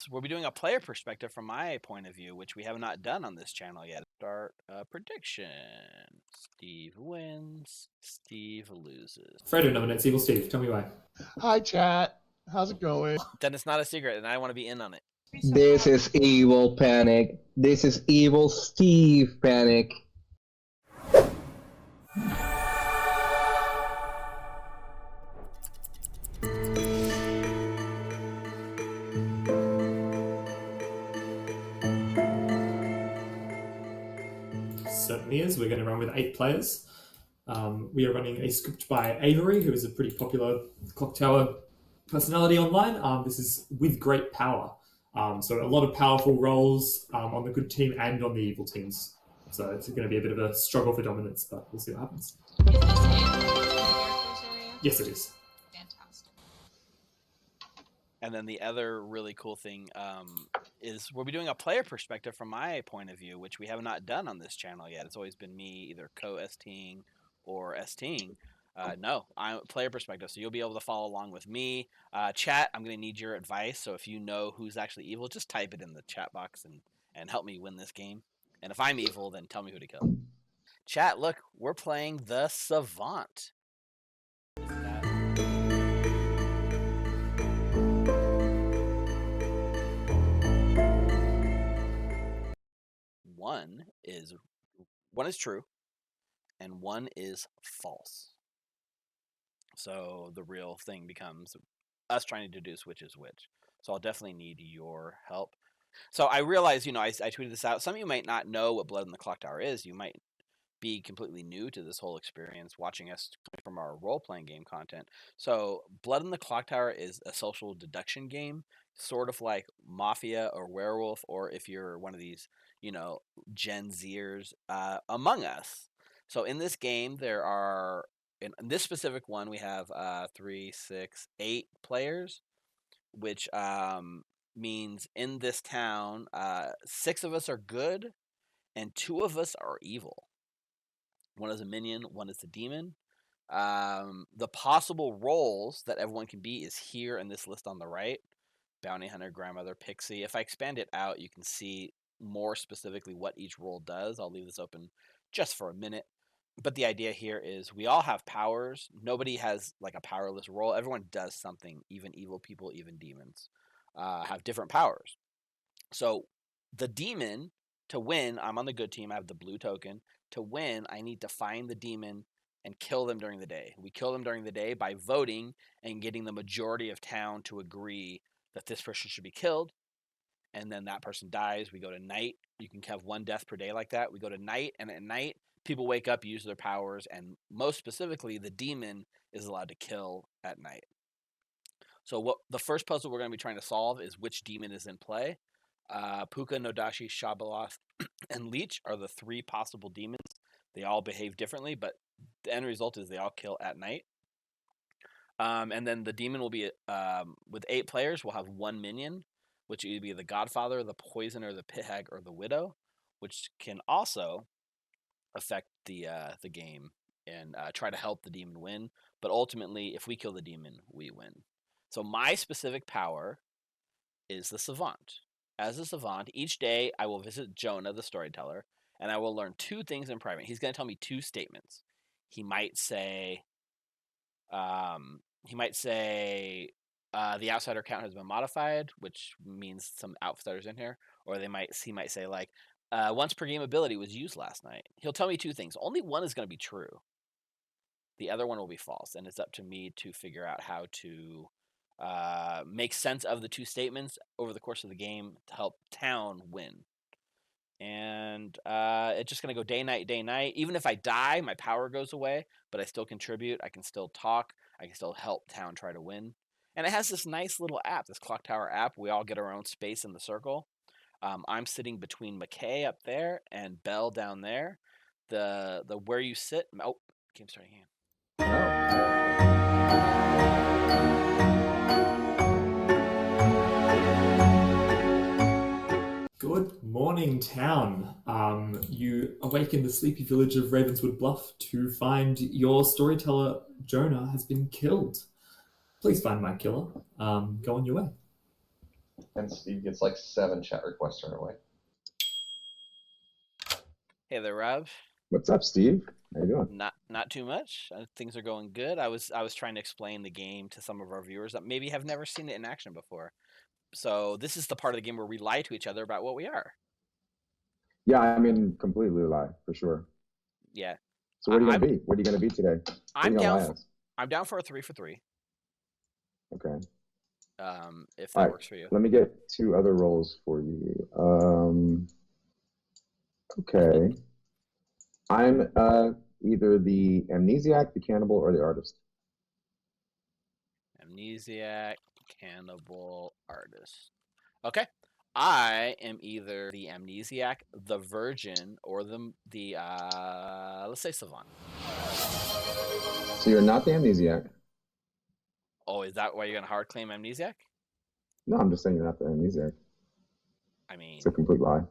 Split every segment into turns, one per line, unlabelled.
We'll be doing a player perspective from my point of view, which we have not done on this channel yet. Start prediction. Steve wins. Steve loses.
Fredo nominates Evil Steve. Tell me why.
Hi, chat. How's it going?
Then it's not a secret, and I want to be in on it.
This is evil panic. This is evil Steve panic.
Certainly is. We're going to run with 8 players. We are running a script by Avery, who is a pretty popular Clocktower personality online. This is with great power. So a lot of powerful roles on the good team and on the evil teams. So it's going to be a bit of a struggle for dominance, but we'll see what happens.
Is this in the characters area?
Yes, it is.
Fantastic.
And then the other really cool thing is we'll be doing a player perspective from my point of view, which we have not done on this channel yet. It's always been me either co-STing or STing. No, I'm player perspective, so you'll be able to follow along with me. Chat, I'm going to need your advice, so if you know who's actually evil, just type it in the chat box and help me win this game. And if I'm evil, then tell me who to kill. Chat, look, we're playing the Savant. One is true, and one is false. So the real thing becomes us trying to deduce which is which. So I'll definitely need your help. So I realize, I tweeted this out. Some of you might not know what Blood in the Clocktower is. You might be completely new to this whole experience watching us from our role-playing game content. So Blood in the Clocktower is a social deduction game, sort of like Mafia or Werewolf, or if you're one of these, Gen Zers, Among Us. So in this game, there are, in this specific one, we have 3, 6, 8 players, which means in this town, 6 of us are good and 2 of us are evil. One is a minion, one is a demon. The possible roles that everyone can be is here in this list on the right. Bounty Hunter, Grandmother, Pixie. If I expand it out, you can see more specifically what each role does. I'll leave this open just for a minute. But the idea here is we all have powers. Nobody has like a powerless role. Everyone does something. Even evil people, even demons have different powers. So the demon, to win, I'm on the good team. I have the blue token. To win, I need to find the demon and kill them during the day. We kill them during the day by voting and getting the majority of town to agree that this person should be killed. And then that person dies. We go to night. You can have 1 death per day like that. We go to night, and at night, people wake up, use their powers, and most specifically, the demon is allowed to kill at night. So what the first puzzle we're going to be trying to solve is which demon is in play. Puka, Nodashi, Shabaloth, and Leech are the 3 possible demons. They all behave differently, but the end result is they all kill at night. And then the demon will be, with 8 players, we'll have 1 minion, which will either be the Godfather, the Poisoner, the Pit Hag, or the Widow, which can also affect the game and try to help the demon win. But ultimately, if we kill the demon, we win. So my specific power is the Savant. As a Savant, each day I will visit Jonah, the storyteller, and I will learn 2 things in private. He's going to tell me 2 statements. He might say, the outsider count has been modified, which means some outsiders in here, or he might say like, once per game ability was used last night. He'll tell me 2 things. Only one is going to be true. The other one will be false, and it's up to me to figure out how to make sense of the 2 statements over the course of the game to help town win. And it's just going to go day, night, day, night. Even if I die, my power goes away, but I still contribute. I can still talk. I can still help town try to win. And it has this nice little app, this Clocktower app. We all get our own space in the circle. I'm sitting between McKay up there and Bell down there. The where you sit. Oh, game starting game.
Good morning, town. You awaken the sleepy village of Ravenswood Bluff to find your storyteller, Jonah, has been killed. Please find my killer. Go on your way.
And Steve gets like 7 chat requests right away.
Hey there, Rob.
What's up, Steve? How you doing?
Not too much. Things are going good. I was trying to explain the game to some of our viewers that maybe have never seen it in action before. So this is the part of the game where we lie to each other about what we are.
Yeah, I mean, completely lie, for sure.
Yeah.
So what are you going to be? What are you going to be today?
I'm down for a 3 for 3.
Okay.
If that works for you.
Let me get 2 other roles for you. Okay. I'm either the amnesiac, the cannibal, or the artist.
Amnesiac, cannibal, artist. Okay. I am either the amnesiac, the virgin, or the let's say savant.
So you're not the amnesiac?
Oh, is that why you're gonna hard claim amnesiac?
No, I'm just saying you're not the amnesiac.
I mean,
It's a complete lie.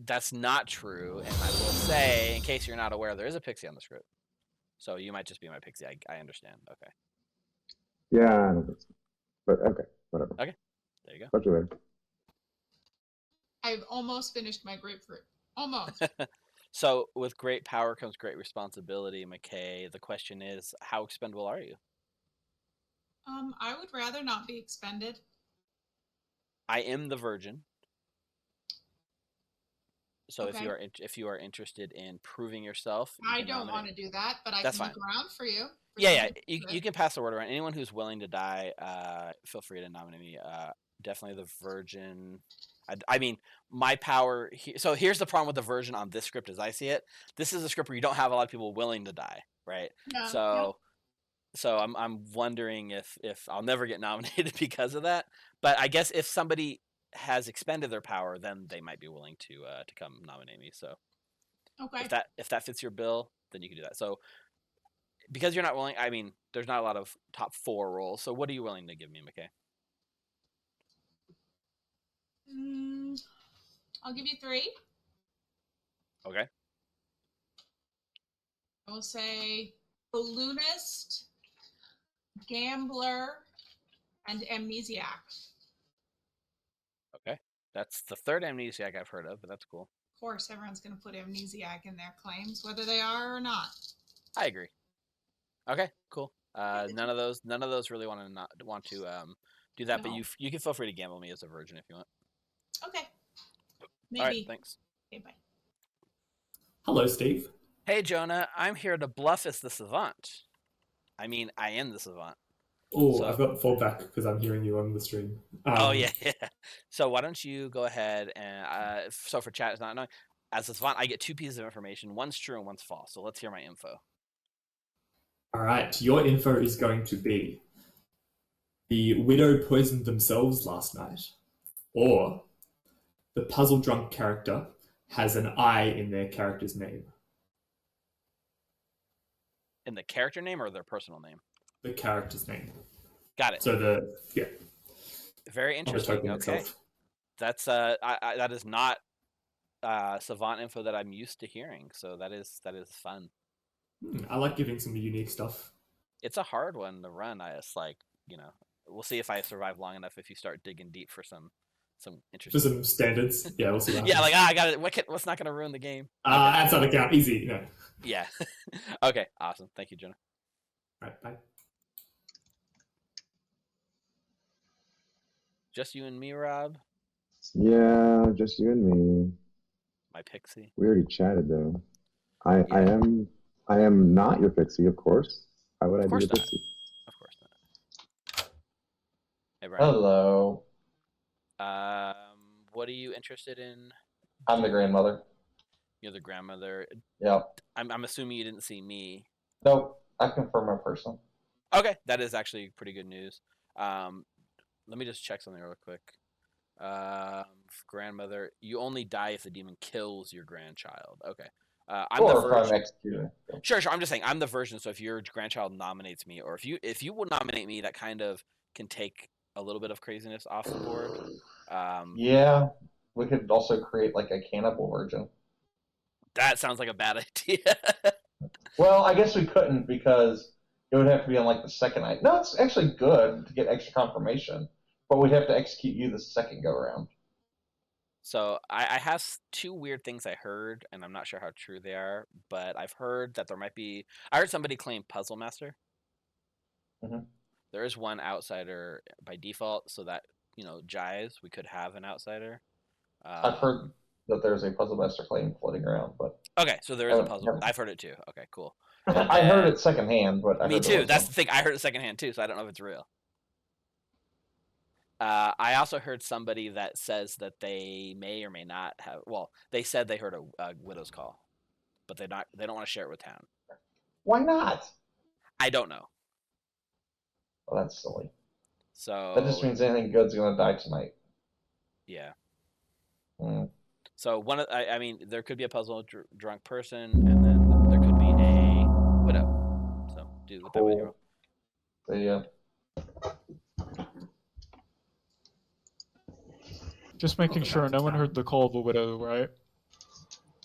that's not true, and I will say, in case you're not aware, there is a pixie on the script. So you might just be my pixie. I understand. Okay.
Yeah, I don't think so. But okay, whatever.
Okay. There you go.
Talk to you later.
I've almost finished my grapefruit. Almost.
So with great power comes great responsibility, McKay. The question is, how expendable are you?
I would rather not be expended.
I am the virgin. So
Okay.
if you are interested in proving yourself,
I don't want to do that, but I
That's
can
fine.
look around for you.
Yeah. You can pass the word around. Anyone who's willing to die, feel free to nominate me. Definitely the virgin. I mean, my power. So here's the problem with the virgin on this script, as I see it. This is a script where you don't have a lot of people willing to die, right?
Yeah,
So I'm wondering if I'll never get nominated because of that. But I guess if somebody has expended their power, then they might be willing to come nominate me. So
okay.
if that fits your bill, then you can do that. So because you're not willing, I mean, there's not a lot of top 4 roles. So what are you willing to give me, McKay?
I'll give you 3.
Okay.
I will say balloonist, gambler, and amnesiac.
Okay. That's the 3rd amnesiac I've heard of, but that's cool.
Of course, everyone's going to put amnesiac in their claims, whether they are or not.
I agree. Okay, cool. None of those really want to do that,
No.
but you can feel free to gamble me as a virgin if you want.
Okay. Maybe.
All right, thanks.
Okay, bye.
Hello, Steve.
Hey, Jonah, I'm here to bluff as the savant. I mean, I am the savant.
Oh,
So-
I've got fallback because I'm hearing you on the stream.
Oh, yeah. So why don't you go ahead and, so for chat is not knowing, as a savant, I get 2 pieces of information. One's true and one's false. So let's hear my info.
All right, your info is going to be the widow poisoned themselves last night, or the puzzle drunk character has an I in their character's name.
In the character name or their personal name?
The character's name.
Got it.
So
Very
not the
interesting.
token
Okay.
itself.
That's that is not savant info that I'm used to hearing. So that is fun.
I like giving some unique stuff.
It's a hard one to run. It's like, we'll see if I survive long enough if you start digging deep for some
For
interesting.
some standards. Yeah, we'll see. What
Yeah,
happens.
like I got it. What's not going to ruin the game?
Outside account, easy. No.
Yeah. Okay. Awesome. Thank you, Jonah.
All right, bye.
Just you and me, Rob.
Yeah, just you and me.
My pixie.
We already chatted though. I
Yeah.
am not your pixie, of course. Why would I
Of
be
course
your
not.
pixie?
Of course not. Hey, Brian.
Hello.
What are you interested in?
I'm the grandmother.
You're the grandmother.
Yep.
I'm assuming you didn't see me.
Nope. I confirm my person.
Okay, that is actually pretty good news. Let me just check something real quick. Grandmother, you only die if the demon kills your grandchild. Okay. I'm the
Or if I'm
virgin.
executing.
Sure. I'm just saying I'm the virgin. So if your grandchild nominates me, or if you will nominate me, that kind of can take a little bit of craziness off the board.
Yeah. We could also create like a cannibal version.
That sounds like a bad idea.
Well, I guess we couldn't because it would have to be on like the second night. No, it's actually good to get extra confirmation. But we'd have to execute you the second go around.
So I have two weird things I heard, and I'm not sure how true they are, but I've heard that there might be. I heard somebody claim Puzzle Master.
Mhm.
There is one outsider by default, so that jives. We could have an outsider.
I've heard that there's a Puzzle Master claim floating around, but
Okay, so there is a
haven't-
puzzle.
haven't-
I've heard it too. Okay, cool.
I heard it secondhand, but I
Me
heard
too.
there was
That's
some.
the thing. I heard it secondhand too, so I don't know if it's real. I also heard somebody that says that they may or may not have. Well, they said they heard a widow's call, but they don't want to share it with town.
Why not?
I don't know.
Well, that's silly.
So
That just means anything good's gonna die tonight.
yeah.
Mm.
So I mean, there could be a puzzle drunk person, and then there could be a widow. So do with that with you.
The
Just making sure no one heard the call of the widow, right?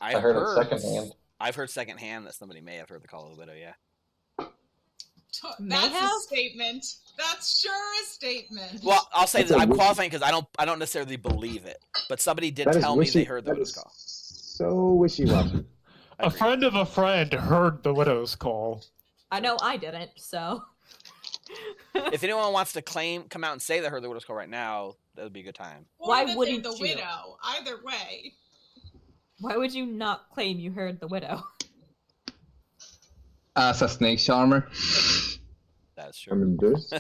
I heard it secondhand.
I've heard secondhand that somebody may have heard the call of the widow. Yeah.
That's
have?
a statement. That's sure a statement.
Well, I'll say
That's
this.
a
I'm
wishy-
qualifying because I don't necessarily believe it, but somebody did
That is
tell me they
wishy-
heard the
that
widow's
is
call.
So wishy-washy.
A friend of a friend heard the widow's call.
I know I didn't, so.
If anyone wants to come out and say they heard the widow's call right now, that would be a good time.
Or
Why
that they're
wouldn't
the
you?
widow? Either way.
Why would you not claim you heard the widow?
As a snake charmer.
That's
I
true.
mean,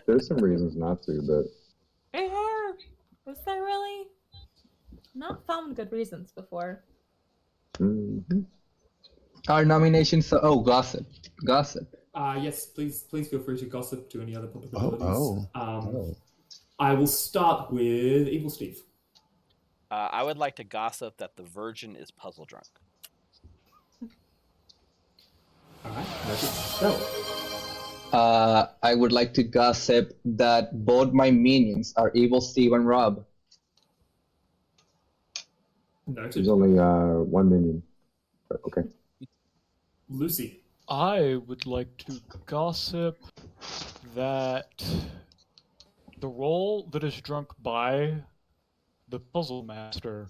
there's some reasons not to, but
Was there really? Not found good reasons before.
mhm.
Our nominations. Oh, gossip. Gossip.
Yes, please feel free to gossip to any other possibilities.
Oh.
I will start with Evil Steve.
I would like to gossip that the Virgin is puzzle drunk.
All right, noted.
I would like to gossip that both my minions are Evil Steve and Rob.
Noted.
There's only 1 minion. But okay.
Lucy.
I would like to gossip that the role that is drunk by the Puzzle Master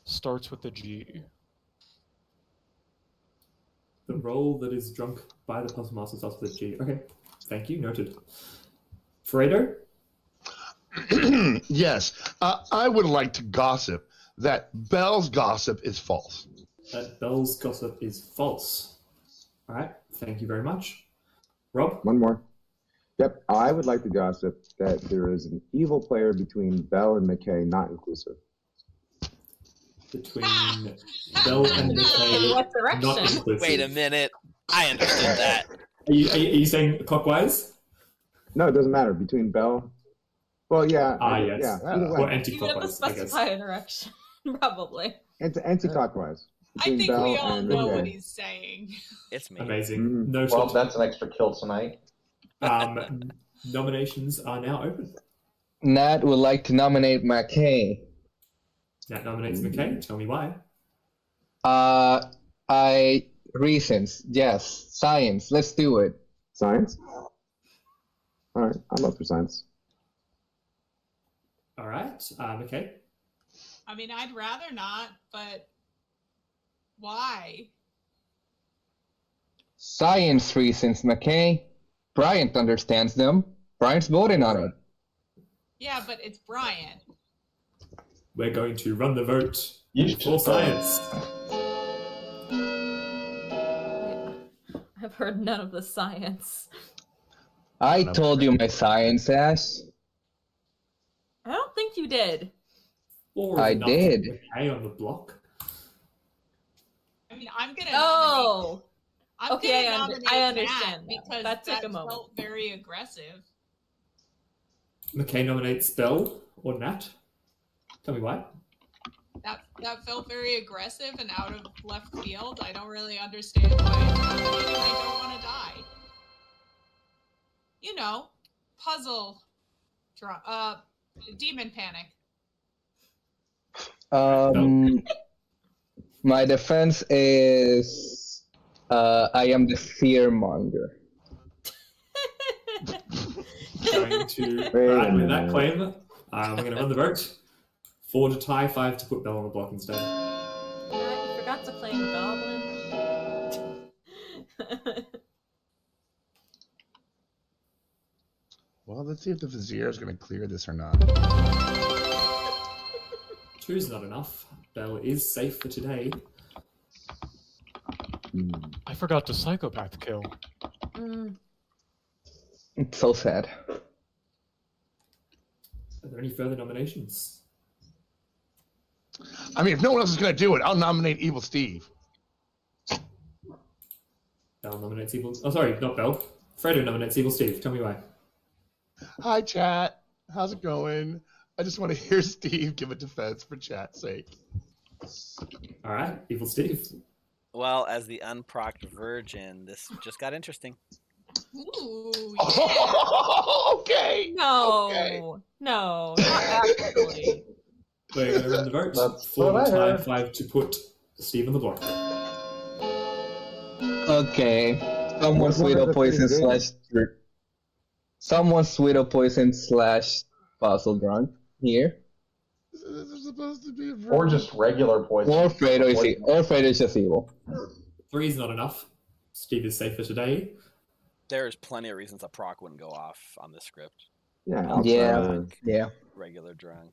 starts with a G.
The role that is drunk by the Puzzle Master starts with a G. Okay, thank you. Noted. Fredo.
Yes, I would like to gossip that Bell's gossip is false.
That Bell's gossip is false. All right, thank you very much. Rob.
One more. Yep, I would like to gossip that there is an evil player between Bell and McKay, not inclusive.
Between Bell and
In
McKay,
what
not
direction?
inclusive.
Wait a minute. I understood that.
Are you saying clockwise?
No, it doesn't matter. Between Bell. Well, yeah.
Yes.
Yeah. Either
Or
You
way.
have to
anti-clockwise, I guess.
specify a direction, probably.
Anti-clockwise.
I
Between
think
Bell
we all
and
know
McKay.
what he's saying.
It's me.
Amazing.
Mhm.
Noted.
Well, that's an extra kill tonight.
Nominations are now open.
Nat would like to nominate McKay.
Nat nominates McKay. Tell me why.
Reasons. Yes. Science. Let's do it.
Science? All right, I'm up for science.
All right, McKay.
I mean, I'd rather not, but why?
Science reasons, McKay. Bryant understands them. Bryant's voting on it.
Yeah, but it's Brian.
We're going to run the vote
You
for
should
science.
I've heard none of the science.
I told you my science ass.
I don't think you did.
Or
I
enough
did.
McKay on the block.
I mean, I'm gonna.
Oh,
I'm
okay,
gonna
I
nominate
understand
Matt
that.
because
That took a
felt
moment.
very aggressive.
McKay nominates Bell or Nat. Tell me why.
That felt very aggressive and out of left field. I don't really understand why I don't want to die. You know, puzzle, demon panic.
My defense is I am the fearmonger.
Going to
Wait a
ride with that
minute.
claim. We're going to run the vote. 4 to tie, 5 to put Bell on the block instead.
You forgot to claim Goblin.
Well, let's see if the Vizier is going to clear this or not.
2's not enough. Bell is safe for today.
I forgot to psychopath kill.
It's so sad.
Are there any further nominations?
I mean, if no one else is going to do it, I'll nominate Evil Steve.
Bell nominates Evil... Oh, sorry, not Bell. Fredo nominates Evil Steve. Tell me why.
Hi, chat. How's it going? I just want to hear Steve give a defense for chat's sake.
All right, Evil Steve.
Well, as the unprocked virgin, this just got interesting.
Ooh, yeah.
Oh, okay.
No,
Okay.
no, not actually.
We're going to run the vote.
That's
4
what
to
I
tie,
heard.
5 to put Steve on the block.
Okay. Someone's
One
sweet
of the
poison
three
slash. Someone's sweet poison slash puzzle drunk here.
This is supposed to be a
Or just regular poison.
Or Fredo is just evil.
3's not enough. Steve is safe for today.
There's plenty of reasons a proc wouldn't go off on this script.
Yeah.
Yeah.
outside.
Yeah.
Regular drunk.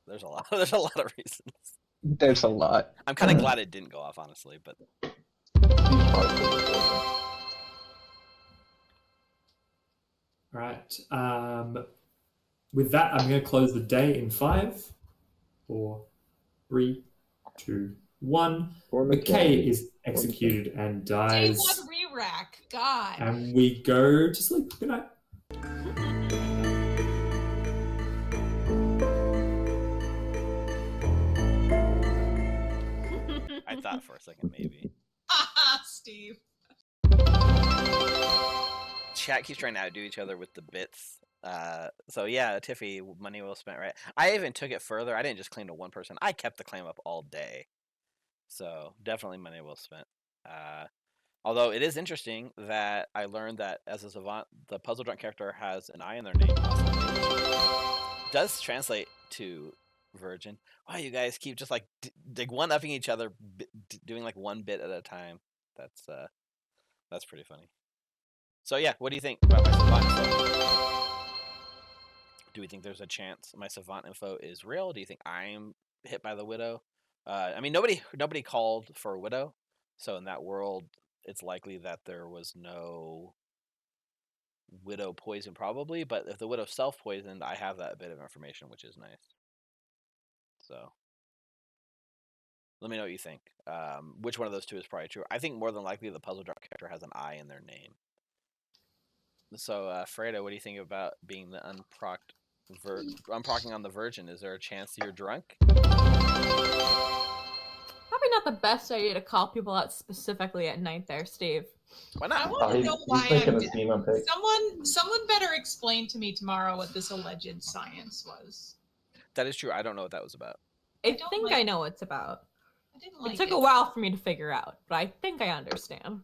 There's a lot. There's a lot of reasons.
There's a lot.
I'm kind of glad it didn't go off, honestly. But
All right. With that, I'm going to close the day in 5, 4, 3, 2, 1.
Poor
McKay is executed and
Day
dies.
one re-rack. God.
And we go to sleep. Good night.
I thought for a second maybe.
Steve.
Chat keeps trying to outdo each other with the bits. So yeah, Tiffy, money well spent, right? I even took it further. I didn't just claim to one person. I kept the claim up all day. So definitely money well spent. Although it is interesting that I learned that as a savant, the puzzle drunk character has an I in their name. Does translate to virgin. Wow, you guys keep just like one-upping each other, doing like one bit at a time. That's pretty funny. So yeah, what do you think about my savant info? Do we think there's a chance my savant info is real? Do you think I'm hit by the widow? I mean, nobody called for a widow, so in that world, it's likely that there was no widow poison, probably. But if the widow self-poisoned, I have that bit of information, which is nice. So let me know what you think. Which one of those two is probably true? I think more than likely the puzzle drop character has an I in their name. So, Fredo, what do you think about being the unprocking on the virgin? Is there a chance you're drunk?
Probably not the best idea to call people out specifically at night there, Steve.
Why
I
not?
want to know why
He's thinking
I'm
his demon pick.
Someone better explain to me tomorrow what this alleged science was.
That is true. I don't know what that was about.
I
don't
think
like
I know what it's about.
I didn't like
It took a while for me to figure out, but I think I understand.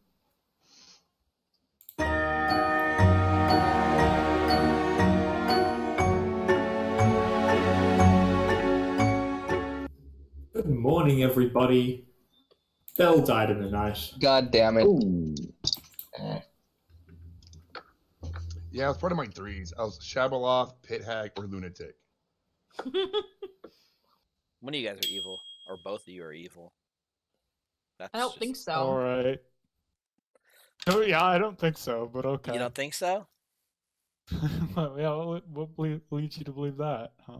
Good morning, everybody. Bell died in the night.
God damn it.
Ooh.
Yeah, it was part of my 3s. I was Shabaloth, Pit Hag, or Lunatic.
One of you guys are evil, or both of you are evil. That's
I don't think so.
All right. Oh yeah, I don't think so, but okay.
You don't think so?
Well, yeah, what leads you to believe that, huh?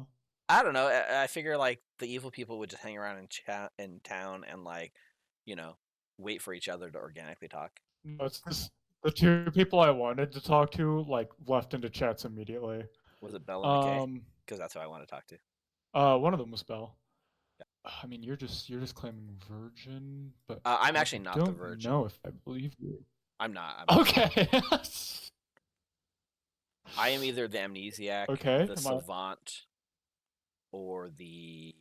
I don't know. I figure like the evil people would just hang around in town and like, wait for each other to organically talk.
No, it's just the two people I wanted to talk to like left into chats immediately.
Was it Bella and McKay? Because that's who I want to talk to.
One of them was Bell. I mean, you're just claiming virgin, but
I'm actually not the
don't
virgin.
know if I believe you.
I'm not. I'm
Okay.
I am either the amnesiac,
Okay,
the savant, or the.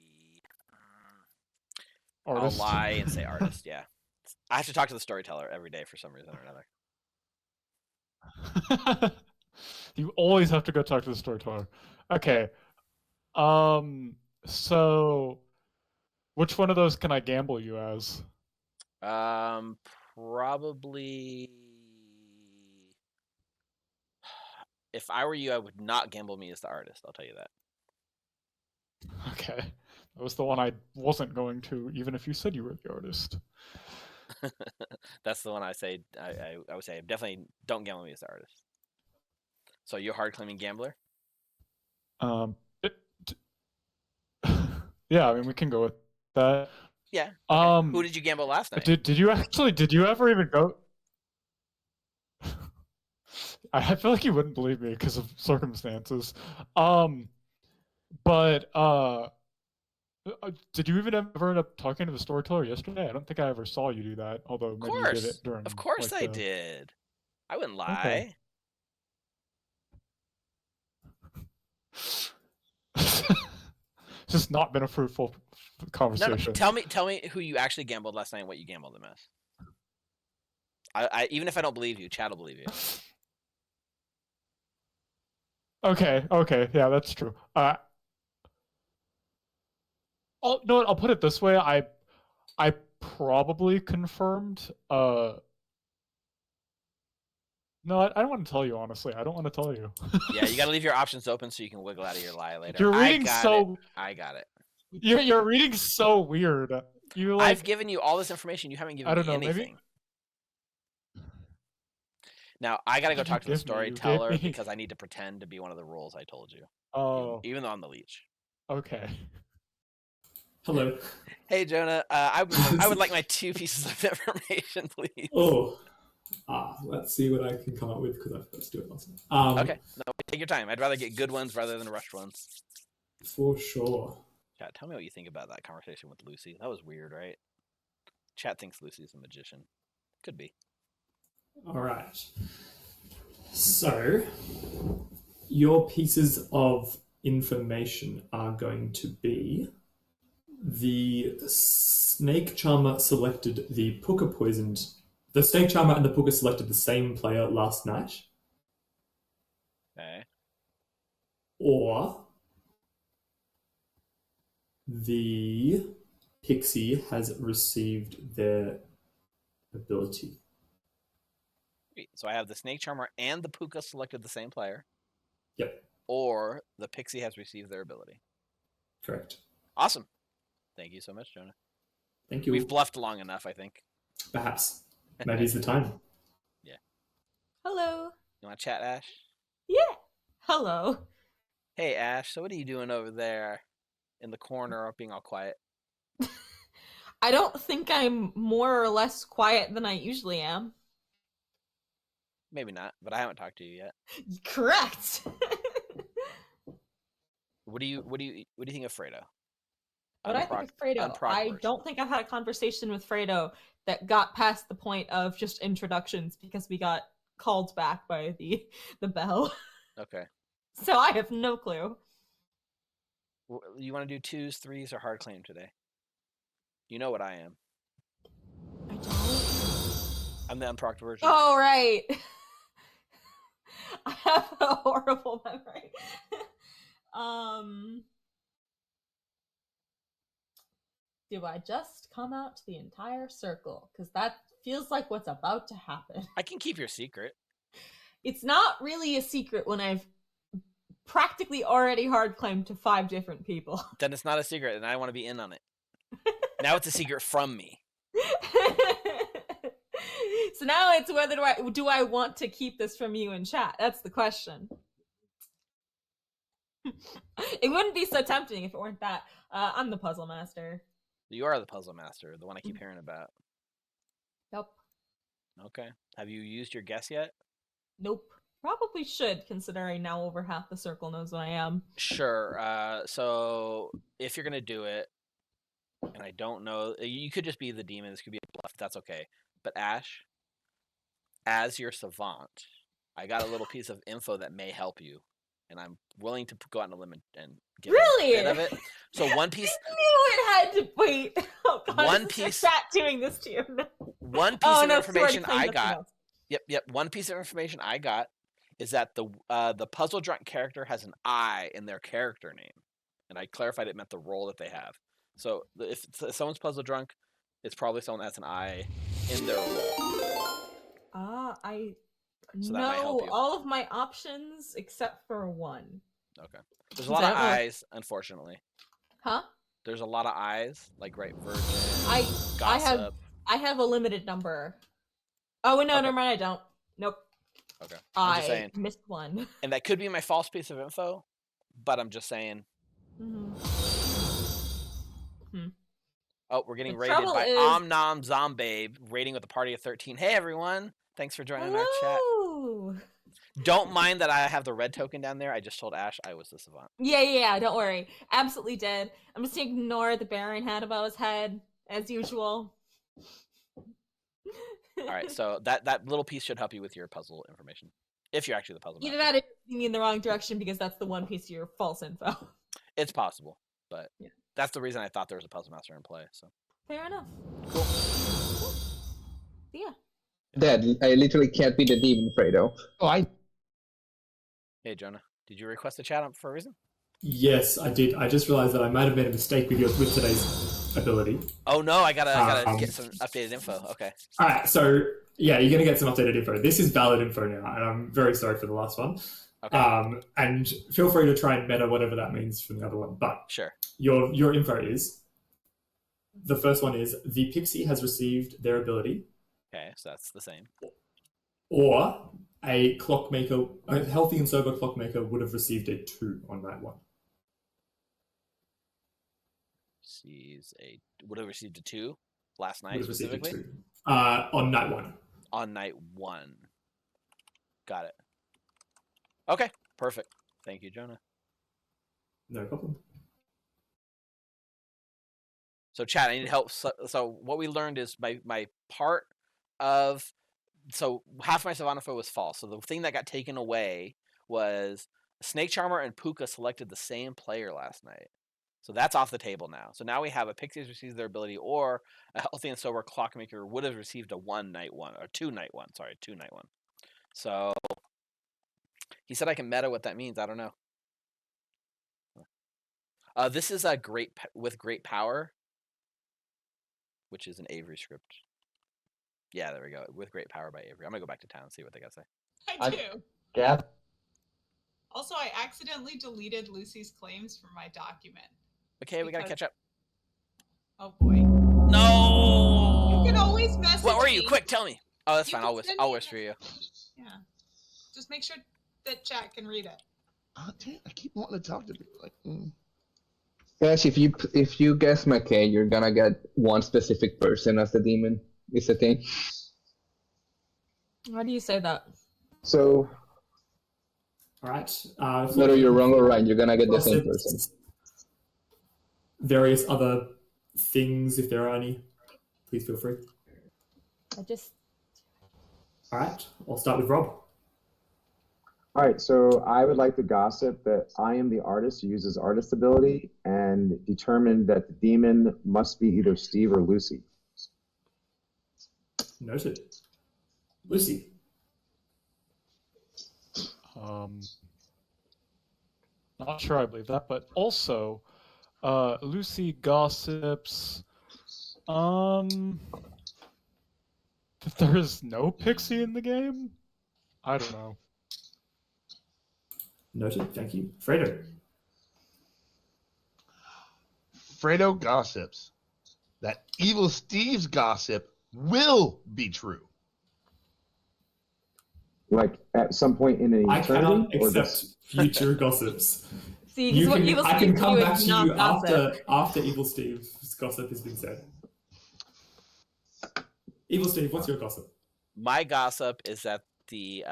Artist.
I'll lie and say artist. Yeah, I have to talk to the storyteller every day for some reason or another.
You always have to go talk to the storyteller. Okay. So which one of those can I gamble you as?
Probably. If I were you, I would not gamble me as the artist. I'll tell you that.
Okay. That was the one I wasn't going to, even if you said you were the artist.
That's the one I say. I would say definitely don't gamble me as the artist. So you're a hard claiming gambler?
Yeah, I mean we can go with that.
Yeah. Okay. Who did you gamble last night?
Did you ever even go? I feel like you wouldn't believe me because of circumstances. But did you even ever end up talking to the storyteller yesterday? I don't think I ever saw you do that. Although maybe you did it during.
Of course,
like,
I did. I wouldn't lie.
Okay. It's just not been a fruitful conversation.
No, tell me who you actually gambled last night and what you gambled them as. I even if I don't believe you, Chad will believe you.
Okay, yeah, that's true. I'll put it this way. I probably confirmed. No, I don't want to tell you, honestly. I don't want to tell you.
Yeah, you got to leave your options open so you can wiggle out of your lie later.
You're reading
I got it.
You're reading so weird.
I've given you all this information. You haven't given me anything.
Maybe...
Now, I got to go talk to the storyteller because I need to pretend to be one of the roles I told you.
Oh.
Even though I'm the leech.
Okay.
Hello.
Hey, Jonah. I would like my 2 pieces of information, please.
Oh. Let's see what I can come up with because I forgot to do it last night.
Okay. No, take your time. I'd rather get good ones rather than rushed ones.
For sure.
Chat, tell me what you think about that conversation with Lucy. That was weird, right? Chat thinks Lucy's a magician. Could be.
All right. So, your pieces of information are going to be the snake charmer selected the Puka poisoned. The snake charmer and the Puka selected the same player last night.
Okay.
Or the pixie has received their ability.
So I have the snake charmer and the Puka selected the same player.
Yep.
Or the pixie has received their ability.
Correct.
Awesome. Thank you so much, Jonah.
Thank you.
We've bluffed long enough, I think.
Perhaps. Maybe it's the time.
Yeah.
Hello.
You want to chat, Ash?
Yeah. Hello.
Hey, Ash. So what are you doing over there in the corner being all quiet?
I don't think I'm more or less quiet than I usually am.
Maybe not, but I haven't talked to you yet.
Correct.
What do you think of Fredo?
What I think of Fredo? I don't think I've had a conversation with Fredo that got past the point of just introductions because we got called back by the bell.
Okay.
So I have no clue.
You want to do 2s, 3s, or hard claim today? You know what I am.
I don't.
I'm the unprocced version.
Oh, right. I have a horrible memory. Do I just come out to the entire circle? Because that feels like what's about to happen.
I can keep your secret.
It's not really a secret when I've practically already hard claimed to 5 different people.
Then it's not a secret, and I want to be in on it. Now it's a secret from me.
So now it's whether do I want to keep this from you in chat? That's the question. It wouldn't be so tempting if it weren't that. I'm the puzzle master.
You are the puzzle master, the one I keep hearing about.
Nope.
Okay. Have you used your guess yet?
Nope. Probably should, considering now over half the circle knows what I am.
Sure. So if you're gonna do it, and I don't know, you could just be the demon. This could be a bluff. That's okay. But Ash, as your savant, I got a little piece of info that may help you, and I'm willing to go out on a limb and give
really?
a bit of it. So one piece.
I knew it had to wait. Oh God!
One piece.
Chat doing this to you.
One piece of information I got. Yep. One piece of information I got is that the puzzle drunk character has an I in their character name, and I clarified it meant the role that they have. So if someone's puzzle drunk, it's probably someone that has an I in their role.
I
So that might help
know
you.
all of my options except for one.
Okay. There's a lot of I's, unfortunately.
Huh?
There's a lot of I's, like virgin,
gossip. I have a limited number. Oh no,
okay.
Never mind. I don't. Nope.
Okay.
I missed one.
And that could be my false piece of info, but I'm just saying. Oh, we're getting rated by Omnom Zombabe, rating with a party of 13. Hey everyone, thanks for joining our chat. Don't mind that I have the red token down there. I just told Ash I was the savant.
Yeah, don't worry. Absolutely dead. I'm just gonna ignore the Baron hat above his head, as usual.
Alright, so that little piece should help you with your puzzle information. If you're actually the puzzle master.
Either that or me in the wrong direction because that's the one piece of your false info.
It's possible, but that's the reason I thought there was a puzzle master in play. So
fair enough.
Cool.
Yeah.
Dad, I literally can't be the demon, Fredo.
Hey Jonah, did you request a chat for a reason?
Yes, I did. I just realized that I might have made a mistake with today's ability.
Oh no, I gotta get some updated info. Okay.
All right, so yeah, you're gonna get some updated info. This is valid info now, and I'm very sorry for the last one.
Okay.
And feel free to try and meta whatever that means from the other one. But
sure,
your info is the first one is the Pixie has received their ability.
Okay, so that's the same.
Or a clockmaker, a healthy and sober clockmaker would have received a 2 on night 1.
Would have received a 2 last night
specifically?
Received
a 2. On night 1.
On night 1. Got it. Okay, perfect. Thank you, Jonah.
No problem.
So chat, I need help. So what we learned is my part of... So half my Savannah was false. So the thing that got taken away was Snake Charmer and Puka selected the same player last night. So that's off the table now. So now we have a Pixies receives their ability, or a healthy and sober clockmaker would have received a 1 night 1 or 2 night 1. Sorry, 2 night 1. So he said I can meta what that means. I don't know. This is a great power, which is an Avery script. Yeah, there we go. With great power by Avery. I'm gonna go back to town and see what they gotta say.
I do.
Yeah.
Also, I accidentally deleted Lucy's claims from my document.
Okay, we gotta catch up.
Oh boy.
No.
You can always message me.
What were you? Quick, tell me. Oh, that's fine. I'll wish for you.
Yeah. Just make sure that chat can read it.
Oh, damn, I keep wanting to talk to people. Like,
Gosh, if you guess McKay, you're gonna get one specific person as the demon. Is the thing.
Why do you say that?
So,
all right.
whether you're wrong or right, you're gonna get the same person.
Various other things, if there are any, please feel free. All right. I'll start with Rob.
All right, so I would like to gossip that I am the artist who uses artist ability and determined that the demon must be either Steve or Lucy.
Noted. Lucy.
Not sure I believe that, but also, Lucy gossips, that there is no Pixie in the game? I don't know.
Noted, thank you. Fredo.
Fredo gossips that Evil Steve's gossip will be true.
Like at some point in an eternity?
I cannot accept future gossips.
See,
I can come back to you after Evil Steve's gossip has been said. Evil Steve, what's your gossip?
My gossip is that the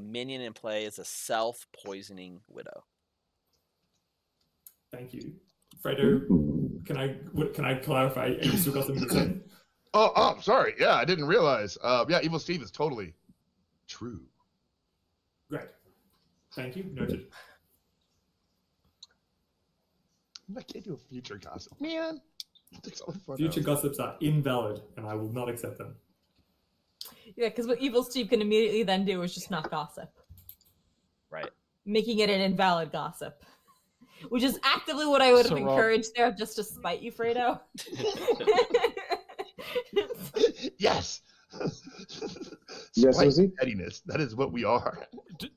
minion in play is a self-poisoning widow.
Thank you, Fredo. Can I clarify? Are you still gossiping the same?
Oh, sorry. Yeah, I didn't realize. Yeah, Evil Steve is totally true.
Great. Thank you. Noted.
I can't do a future gossip, man.
Future gossips are invalid, and I will not accept them.
Yeah, because what Evil Steve can immediately then do is just not gossip.
Right.
Making it an invalid gossip. Which is actively what I would have encouraged there, just to spite you, Fredo.
Yes!
Yes, Lizzie?
Pettiness. That is what we are.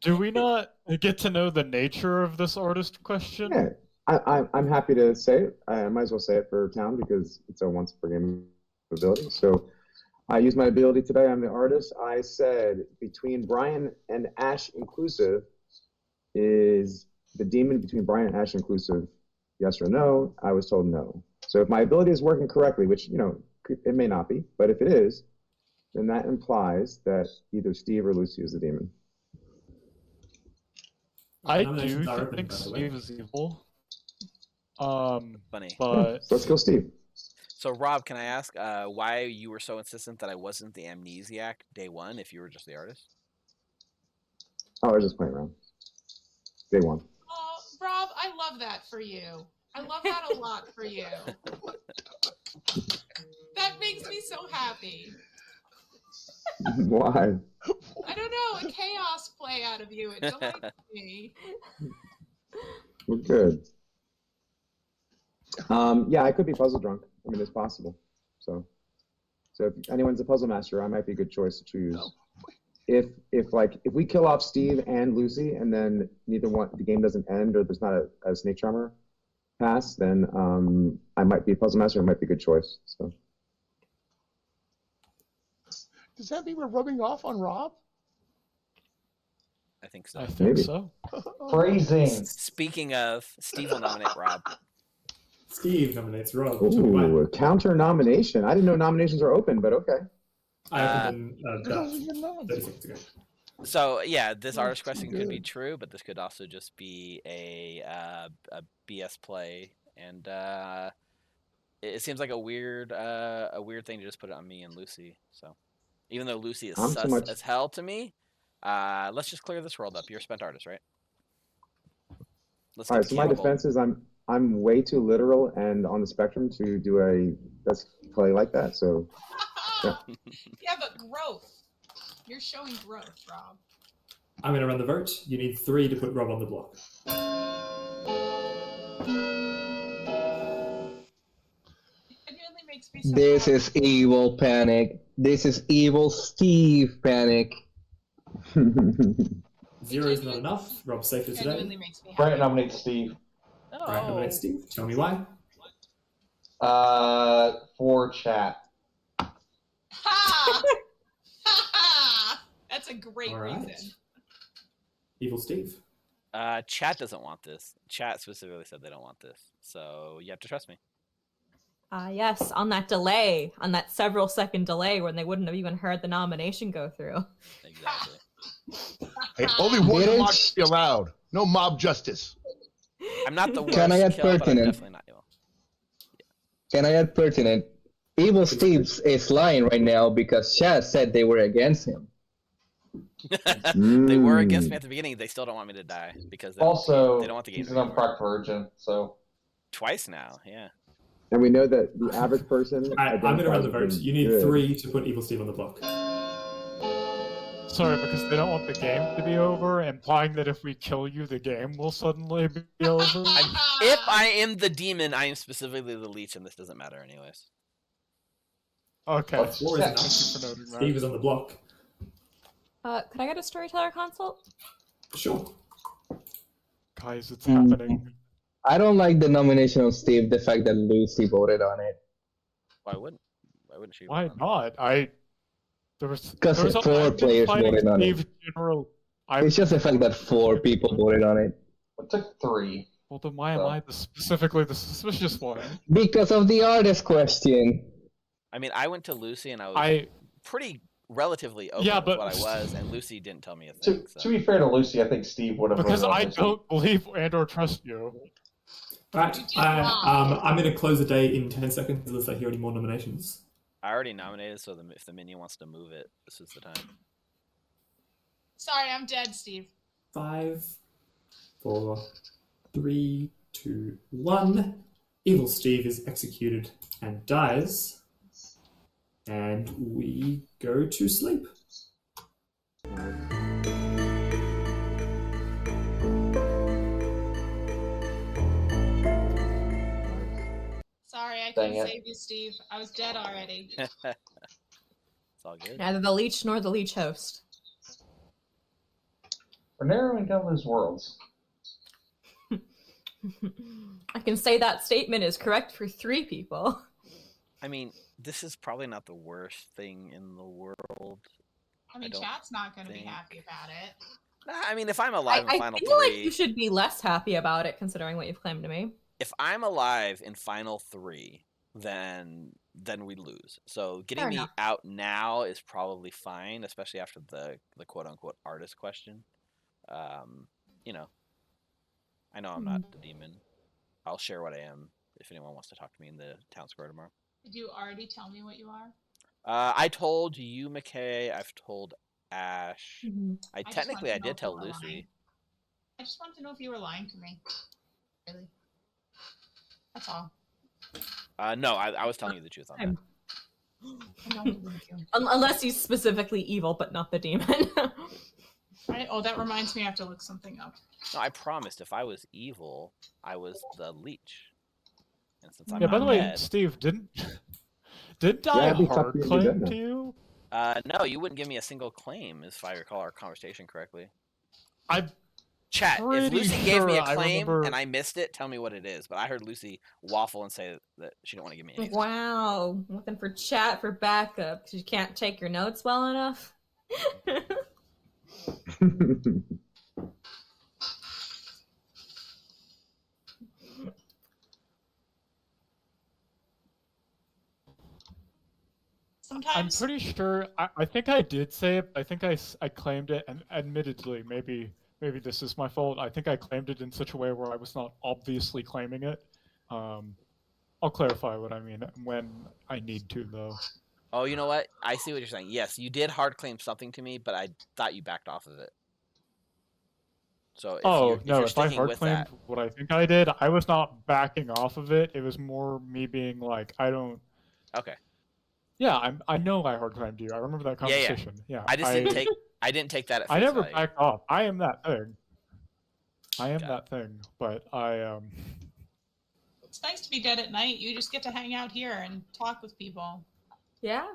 Do we not get to know the nature of this artist question?
Yeah, I'm happy to say it. I might as well say it for town because it's a once per game ability. So I used my ability today. I'm the artist. I said between Brian and Ash inclusive is the demon between Brian and Ash inclusive, yes or no? I was told no. So if my ability is working correctly, which, you know, it may not be, but if it is, then that implies that either Steve or Lucy is the demon.
I do think Steve is evil.
Funny.
But
let's go, Steve.
So, Rob, can I ask why you were so insistent that I wasn't the amnesiac day one if you were just the artist?
Oh, I was just playing around. Day one.
Oh, Rob, I love that for you. I love that a lot for you. That makes me so happy.
Why?
I don't know, a chaos play out of you. It delights me.
We're good. Yeah, I could be puzzle drunk. I mean, it's possible. So if anyone's a puzzle master, I might be a good choice to choose. If we kill off Steve and Lucy, and then the game doesn't end, or there's not a snake charmer pass, then I might be a puzzle master. It might be a good choice. So.
Does that mean we're rubbing off on Rob?
I think so.
I think so.
Phrasing.
Speaking of, Steve will nominate Rob.
Steve nominates Rob.
Ooh, counter nomination. I didn't know nominations are open, but okay.
I opened them 30 seconds ago.
So yeah, this artist question could be true, but this could also just be a BS play, and it seems like a weird thing to just put it on me and Lucy. So even though Lucy is sus as hell to me, let's just clear this world up. You're a spent artist, right?
All right. So my defense is I'm way too literal and on the spectrum to do a best play like that. So
yeah, but growth. You're showing growth, Rob.
I'm going to run the vote. You need 3 to put Rob on the block.
It really makes me so
This
happy.
is evil panic. This is evil Steve panic.
0 is not enough. Rob's safe for today.
Makes me happy.
Brian nominates Steve.
Brian nominates Steve. Tell me why.
For chat.
Ha! That's a great reason.
Evil Steve.
Chat doesn't want this. Chat specifically said they don't want this. So you have to trust me.
Yes, on that delay, on that several second delay when they wouldn't have even heard the nomination go through.
Exactly.
Hey, only one mob should be allowed. No mob justice.
I'm not the worst
Can I add
kill, but I'm
pertinent?
definitely not evil.
Can I add pertinent? Evil Steve is lying right now because Chad said they were against him.
They were against me at the beginning. They still don't want me to die because they
Also,
don't want the game
he's
to
an
be over.
unproc virgin, so.
Twice now, yeah.
And we know that the average person.
I'm going to run the vote.
identifies
You need
good.
3 to put Evil Steve on the block.
Sorry, because they don't want the game to be over, implying that if we kill you, the game will suddenly be over.
If I am the demon, I am specifically the leech, and this doesn't matter anyways.
Okay.
4 is enough.
Thank you for noting that.
Steve is on the block.
Could I get a storyteller consult?
Sure.
Guys, it's happening.
I don't like the nomination of Steve, the fact that Lucy voted on it.
Why wouldn't she?
Why not? There was
Because
a
4 players voted on it. It's just the fact that 4 people voted on it.
It took 3.
Well, then why am I specifically the suspicious one?
Because of the artist question.
I mean, I went to Lucy, and I was pretty relatively open with what I was, and Lucy didn't tell me a thing.
To be fair to Lucy, I think Steve would have.
Because
voted on
I
this.
don't believe and or trust you.
Right. I'm going to close the day in 10 seconds unless I hear any more nominations.
I already nominated, so if the minion wants to move it, this is the time.
Sorry, I'm dead, Steve.
5, 4, 3, 2, 1. Evil Steve is executed and dies. And we go to sleep.
Sorry, I couldn't save you, Steve. I was dead already.
It's all good.
Neither the leech nor the leech host.
We're narrowing down those worlds.
I can say that statement is correct for 3 people.
I mean, this is probably not the worst thing in the world.
I mean, chat's not going to be happy about it.
I mean, if I'm alive in Final 3...
I feel like you should be less happy about it, considering what you've claimed to me.
If I'm alive in Final 3, then we lose. So getting me out now is probably fine, especially after the quote-unquote artist question. You know, I know I'm not the demon. I'll share what I am if anyone wants to talk to me in the town square tomorrow.
Did you already tell me what you are?
I told you, McKay. I've told Ash. I did tell Lucy.
Lying. I just wanted to know if you were lying to me. Really? That's all.
No, I was telling you the truth on that.
Unless he's specifically evil, but not the demon.
Right? Oh, that reminds me I have to look something up.
No, I promised if I was evil, I was the leech. And since I'm
by the way,
dead,
Steve, didn't I hard claim to you?
No, you wouldn't give me a single claim, if I recall our conversation correctly. Chat, if
pretty
Lucy gave me a
sure
claim and I missed it, tell me what it is. But I heard Lucy waffle and say that she didn't want to give me anything.
Wow, looking for chat for backup because you can't take your notes well enough.
Sometimes
I'm pretty sure. I think I did say it. I think I claimed it, and admittedly, maybe this is my fault. I think I claimed it in such a way where I was not obviously claiming it. I'll clarify what I mean when I need to, though.
Oh, you know what? I see what you're saying. Yes, you did hard claim something to me, but I thought you backed off of it. So if
if I hard claimed what I think I did, I was not backing off of it. It was more me being like, I don't.
Okay.
Yeah, I know I hard claimed you. I remember that conversation. Yeah.
I just didn't take. I didn't take that at face
I never
value.
backed off. I am that thing. That thing, but I
It's nice to be dead at night. You just get to hang out here and talk with people.
Yeah.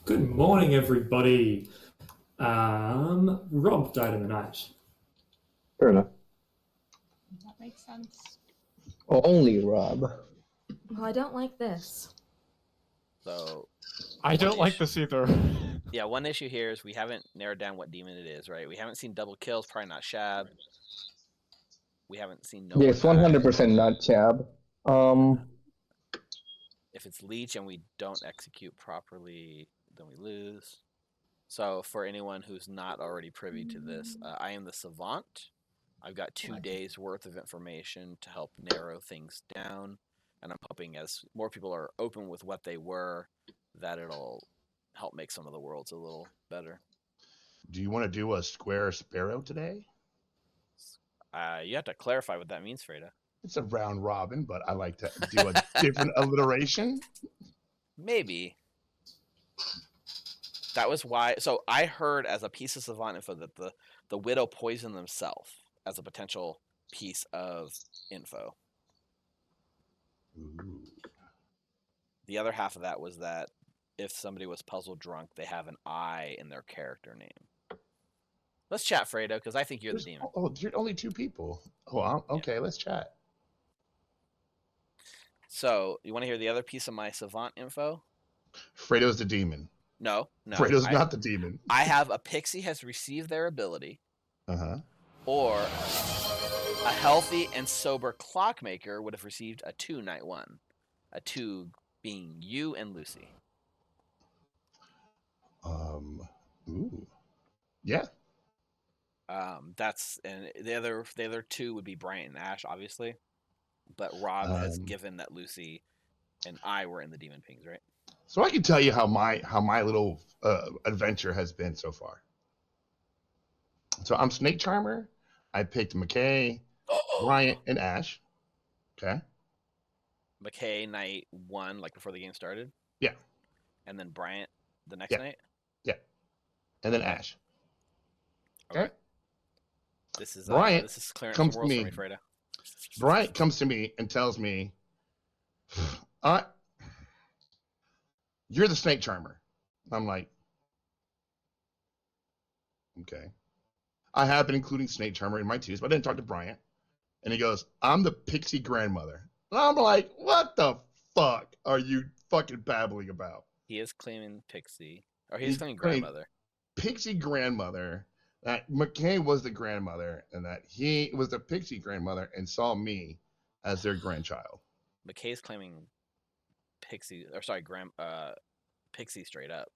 Good morning, everybody. Rob died in the night.
Fair enough.
That makes sense.
Only Rob.
Well, I don't like this.
So
I don't like this either.
Yeah, one issue here is we haven't narrowed down what demon it is, right? We haven't seen double kills, probably not Shab. We haven't seen no.
Yes, 100% not Chab.
If it's Leech and we don't execute properly, then we lose. So for anyone who's not already privy to this, I am the Savant. I've got 2 days worth of information to help narrow things down. And I'm hoping as more people are open with what they were, that it'll help make some of the worlds a little better.
Do you want to do a square sparrow today?
You have to clarify what that means, Freda.
It's a round robin, but I like to do a different alliteration.
Maybe. That was why. So I heard as a piece of Savant info that the widow poisoned themselves as a potential piece of info.
Ooh.
The other half of that was that if somebody was puzzle drunk, they have an I in their character name. Let's chat, Fredo, because I think you're the demon.
Oh, you're only 2 people. Oh, okay, let's chat.
So, you want to hear the other piece of my Savant info?
Fredo's the demon.
No.
Fredo's not the demon.
I have a pixie has received their ability.
Uh-huh.
Or a healthy and sober clockmaker would have received a 2 night 1. A 2 being you and Lucy.
Ooh. Yeah.
That's and the other 2 would be Bryant and Ash, obviously. But Rob has given that Lucy and I were in the Demon Pings, right?
So I can tell you how my little adventure has been so far. So I'm Snake Charmer. I picked McKay, Bryant, and Ash. Okay.
McKay night 1, like before the game started.
Yeah.
And then Bryant the next
Yeah.
night.
Yeah. And then Ash. Okay.
This is
Bryant
this is clearing
comes
some
to
worlds
me.
for me, Fredo.
Bryant comes to me and tells me, you're the snake charmer. I'm like, okay. I have been including snake charmer in my twos, but I didn't talk to Bryant. And he goes, I'm the pixie grandmother. And I'm like, what the fuck are you fucking babbling about?
He is claiming pixie, or he's claiming grandmother.
Pixie grandmother. That McKay was the grandmother, and that he was the pixie grandmother and saw me as their grandchild.
McKay's claiming pixie, pixie straight up.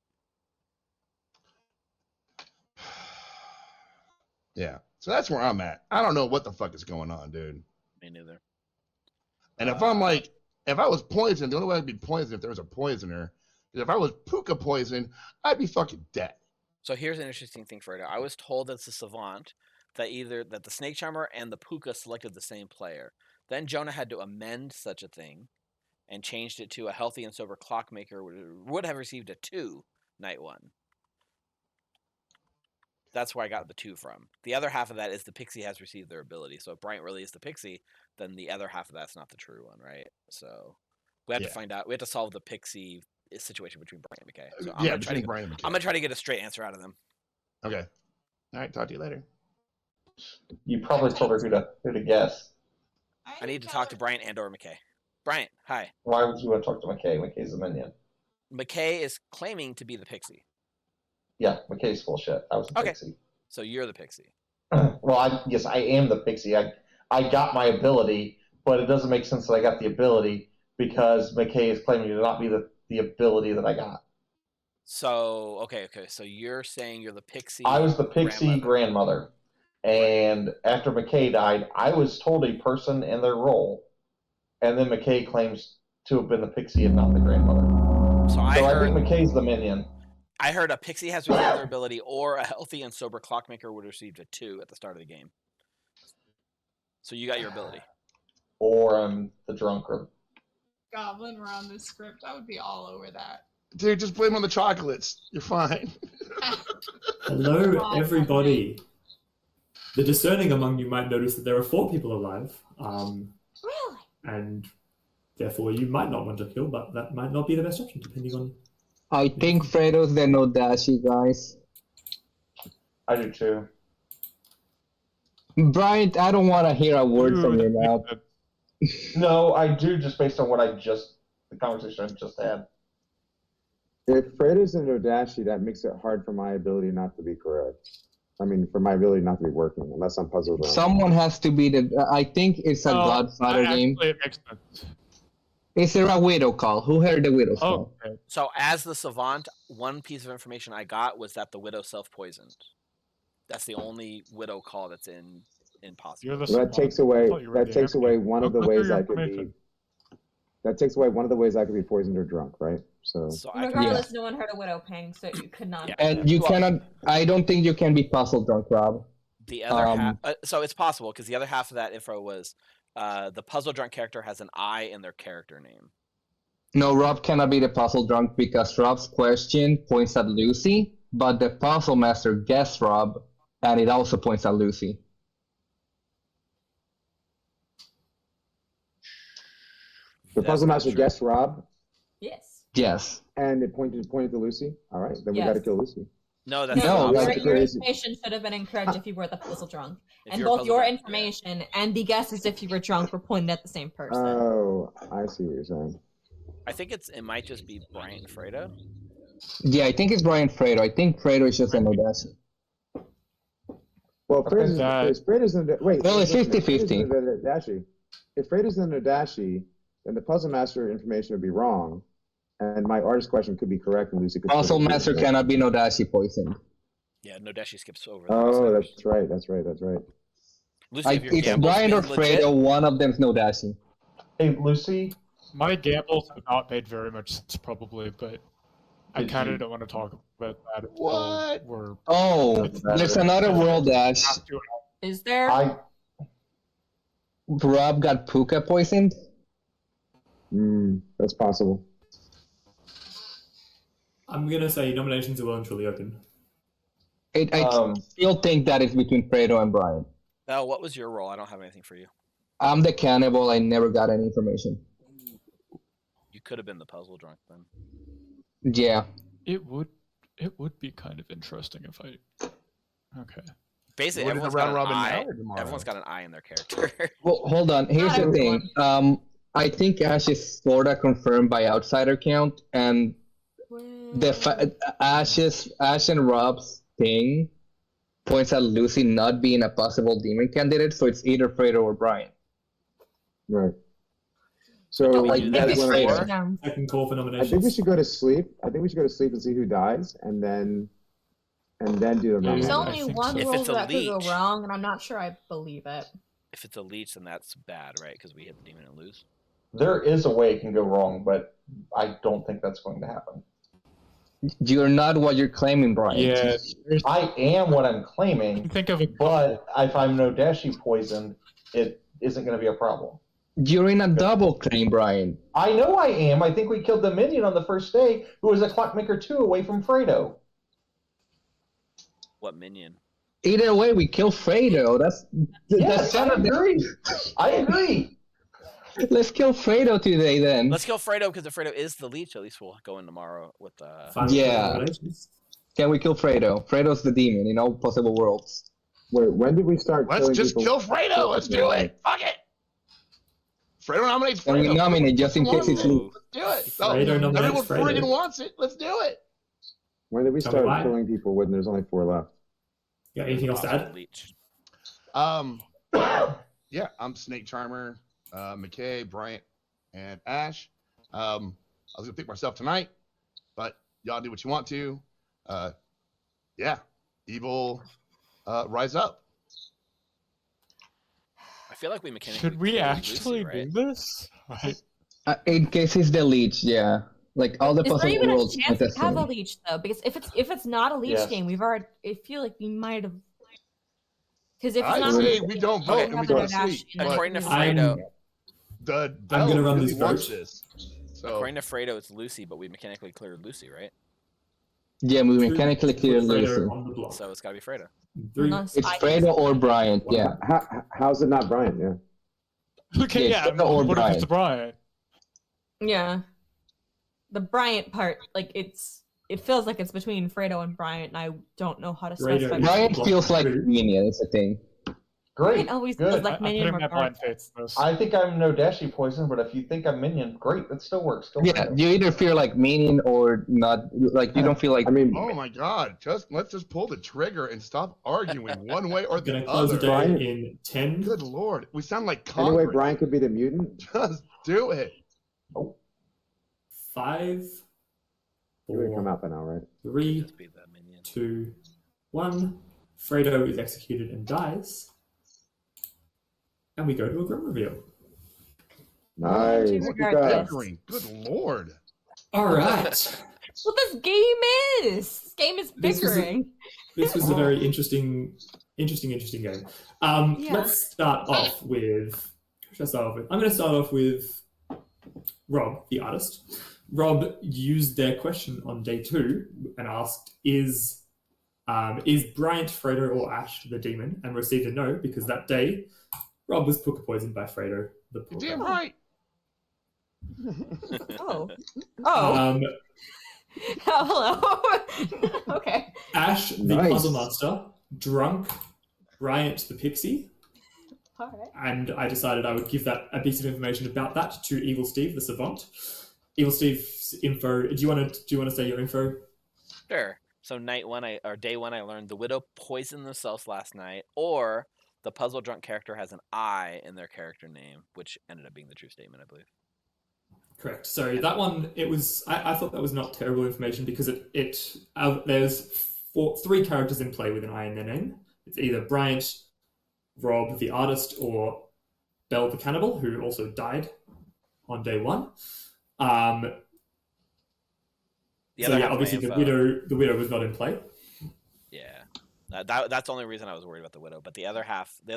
Yeah. So that's where I'm at. I don't know what the fuck is going on, dude.
Me neither.
And if I'm like, if I was poisoned, the only way I'd be poisoned if there was a poisoner. If I was puka poisoned, I'd be fucking dead.
So here's an interesting thing, Fredo. I was told that it's a savant that that the snake charmer and the puka selected the same player. Then Jonah had to amend such a thing and changed it to a healthy and sober clockmaker would have received a 2 night 1. That's where I got the 2 from. The other half of that is the pixie has received their ability. So if Bryant really is the pixie, then the other half of that's not the true one, right? So we have to find out. We have to solve the pixie situation between Bryant and McKay. So I'm gonna try to get a straight answer out of them.
Okay. All right. Talk to you later.
You probably told her who to guess.
I need to talk to Bryant and/or McKay. Bryant, hi.
Why would you want to talk to McKay? McKay's the minion.
McKay is claiming to be the pixie.
Yeah, McKay's full shit. I was the pixie.
So you're the pixie.
Well, yes, I am the pixie. I got my ability, but it doesn't make sense that I got the ability because McKay is claiming to not be the ability that I got.
So, okay. So you're saying you're the pixie.
I was the pixie grandmother. And after McKay died, I was told a person and their role. And then McKay claims to have been the pixie and not the grandmother. So I think McKay's the minion.
I heard a pixie has received their ability, or a healthy and sober clockmaker would have received a 2 at the start of the game. So you got your ability.
Or I'm the drunkard.
Goblin were on this script, I would be all over that.
Dude, just blame on the chocolates. You're fine.
Hello, everybody. The discerning among you might notice that there are 4 people alive.
Really?
And therefore you might not want to kill, but that might not be the best option, depending on...
I think Fredo's the no dashy, guys.
I do too.
Bryant, I don't want to hear a word from you now.
No, I do, just based on the conversation I just had.
If Fredo's a no dashy, that makes it hard for my ability not to be correct. I mean, for my ability not to be working, unless I'm puzzled around.
Someone has to be the... I think it's a Godfather game.
It makes sense.
Is there a widow call? Who heard the widow call?
Okay.
So as the savant, one piece of information I got was that the widow self-poisoned. That's the only widow call that's in possible.
That takes away one of the ways I could be. That takes away one of the ways I could be poisoned or drunk, right? So
regardless, no one heard a widow pang, so you could not.
Yeah.
And you cannot. I don't think you can be puzzle drunk, Rob.
The other half. So it's possible because the other half of that info was the puzzle drunk character has an I in their character name.
No, Rob cannot be the puzzle drunk because Rob's question points at Lucy, but the puzzle master guessed Rob, and it also points at Lucy.
The puzzle master guessed Rob?
Yes.
Yes.
And it pointed to Lucy? All right, then we got to kill Lucy.
No, that's
no. Your information should have been incorrect if you were the puzzle drunk. And both your information and the guesses if you were drunk were pointed at the same person.
Oh, I see what you're saying.
I think it might just be Brian Fredo.
Yeah, I think it's Brian Fredo. I think Fredo is just an Odessa.
Well, Fredo's in the... Wait.
Well, it's 50-50.
If Fredo's in the Dashi, then the puzzle master information would be wrong, and my artist question could be correct, and Lucy could...
Puzzle master cannot be Nodashi poisoned.
Yeah, Nodashi skips over.
Oh, that's right.
Lucy,
it's Brian or Fredo, one of them's Nodashi.
Hey, Lucy?
My gambles have not made very much sense, probably, but I kind of don't want to talk about that.
What?
There's another world, Dash.
Is there?
Rob got Puka poisoned?
That's possible.
I'm gonna say nominations are well and truly open.
I still think that is between Fredo and Brian.
Now, what was your role? I don't have anything for you.
I'm the cannibal. I never got any information.
You could have been the puzzle drunk then.
Yeah.
It would be kind of interesting if I. Okay.
Basically, everyone's got an eye in their character.
Well, hold on. Here's the thing. I think Ash is sorta confirmed by outsider count, and Ash and Rob's thing points at Lucy not being a possible demon candidate, so it's either Fredo or Brian.
Right. So
that's second call for nominations.
I think we should go to sleep. And see who dies, and then do the.
There's only one rule that could go wrong, and I'm not sure I believe it.
If it's a leech, then that's bad, right? Because we hit the demon and lose.
There is a way it can go wrong, but I don't think that's going to happen.
You're not what you're claiming, Brian.
Yeah, I am what I'm claiming.
Think of it.
But if I'm Nodashi poisoned, it isn't going to be a problem.
You're in a double claim, Brian.
I know I am. I think we killed the minion on the first day, who was a Clockmaker 2 away from Fredo.
What minion?
Either way, we kill Fredo.
Yes, I agree. I agree.
Let's kill Fredo today, then.
Let's kill Fredo because if Fredo is the leech, at least we'll go in tomorrow with the.
Yeah. Can we kill Fredo? Fredo's the demon in all possible worlds.
Wait, when did we start?
Let's just kill Fredo. Let's do it. Fuck it. Fredo nominates Fredo.
And we nominate just in case it's Luke.
Let's do it. Everyone friggin' wants it. Let's do it.
When did we start killing people when there's only 4 left?
Yeah, anything else to add?
Yeah, I'm Snake Charmer, McKay, Bryant, and Ash. I was gonna pick myself tonight, but y'all do what you want to. Yeah, evil, rise up.
I feel like we mechanically.
Should we actually
Lucy, right?
do this? Right.
In case it's the leech, yeah. Like all the possible worlds.
Is there even a chance to have a leech though? Because if it's not a leech game, we've already. I feel like we might have. Because if it's not,
say we don't vote and we go to sleep.
According to Fredo,
I'm
gonna run this vote.
So
according to Fredo, it's Lucy, but we mechanically cleared Lucy, right?
Yeah, we mechanically cleared Lucy.
So it's gotta be Fredo.
It's Fredo or Brian. Yeah.
How's it not Brian? Yeah.
Okay, yeah.
Or
what
Brian.
if it's Brian?
Yeah. The Bryant part, like it feels like it's between Fredo and Bryant, and I don't know how to specify.
Bryant feels like Minion is a thing.
Great.
Bryant always feels like Minion or Bryant.
I think I'm Nodashi poison, but if you think I'm Minion, great, that still works.
Yeah, you either feel like Minion or not. Like you don't feel like.
I mean,
oh my God! Let's just pull the trigger and stop arguing one way or the
Gonna close
other.
the day in 10.
Good Lord, we sound like Congress.
Anyway, Brian could be the mutant.
Just do it.
5,
He would come out by now, right?
3, 2, 1. Fredo is executed and dies. And we go to a grim reveal.
Nice.
Look at that green. Good Lord.
All right.
What this game is. This game is bickering.
This was a very interesting game. Let's start off with. Who should I start off with? I'm going to start off with Rob, the artist. Rob used their question on day 2 and asked, "Is Bryant, Fredo, or Ash the demon?" and received a no because that day Rob was puka poisoned by Fredo. The poor
Damn
guy.
right.
Oh. Hello. Okay.
Ash, the puzzle master, drunk Bryant, the pixie.
All right.
And I decided I would give that a piece of information about that to Evil Steve, the savant. Evil Steve's info. Do you want to say your info?
Sure. So day one, I learned the widow poisoned themselves last night, or the puzzle drunk character has an I in their character name, which ended up being the true statement, I believe.
Correct. So that one, it was. I thought that was not terrible information because there's 3 characters in play with an I in their name. It's either Bryant, Rob, the artist, or Belle the cannibal, who also died on day 1. Obviously the widow was not in play.
Yeah, that's the only reason I was worried about the widow. But the other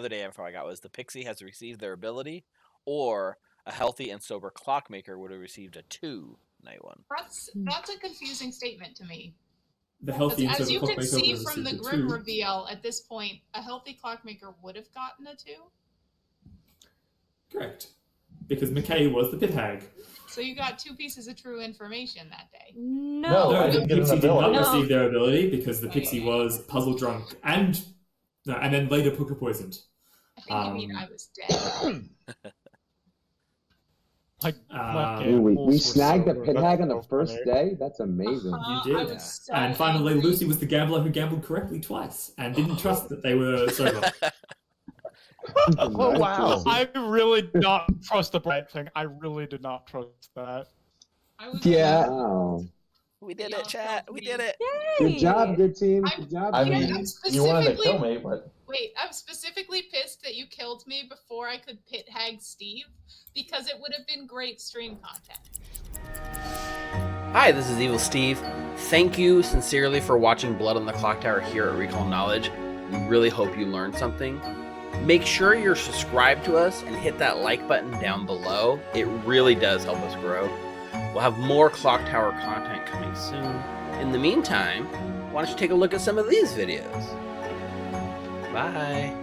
day info I got was the pixie has received their ability, or A healthy and sober clockmaker would have received a 2 night 1.
That's a confusing statement to me.
The healthy and
As
sober
you can
clockmaker
see
would have
from the
received a
grim
2.
reveal, at this point, a healthy clockmaker would have gotten a 2.
Correct. Because McKay was the pit hag.
So you got 2 pieces of true information that day.
No,
No, the pixie did not
No.
receive their ability because the pixie was puzzle drunk and then later Puka poisoned.
I think you mean I was dead.
We snagged the pit hag on the first day? That's amazing.
You did.
So
and finally,
angry.
Lucy was the gambler who gambled correctly twice and didn't trust that they were sober.
Oh, wow.
I really did not trust the bright thing. I really did not trust that.
Yeah.
Wow.
We did it, chat. We did it.
Good job, good team. Good job.
I
team.
mean, you wanted to kill me, but
Wait, I'm specifically pissed that you killed me before I could pit hag Steve, because it would have been great stream content.
Hi, this is Evil Steve. Thank you sincerely for watching Blood on the Clocktower here at Recall Knowledge. We really hope you learned something. Make sure you're subscribed to us and hit that like button down below. It really does help us grow. We'll have more Clocktower content coming soon. In the meantime, why don't you take a look at some of these videos? Bye.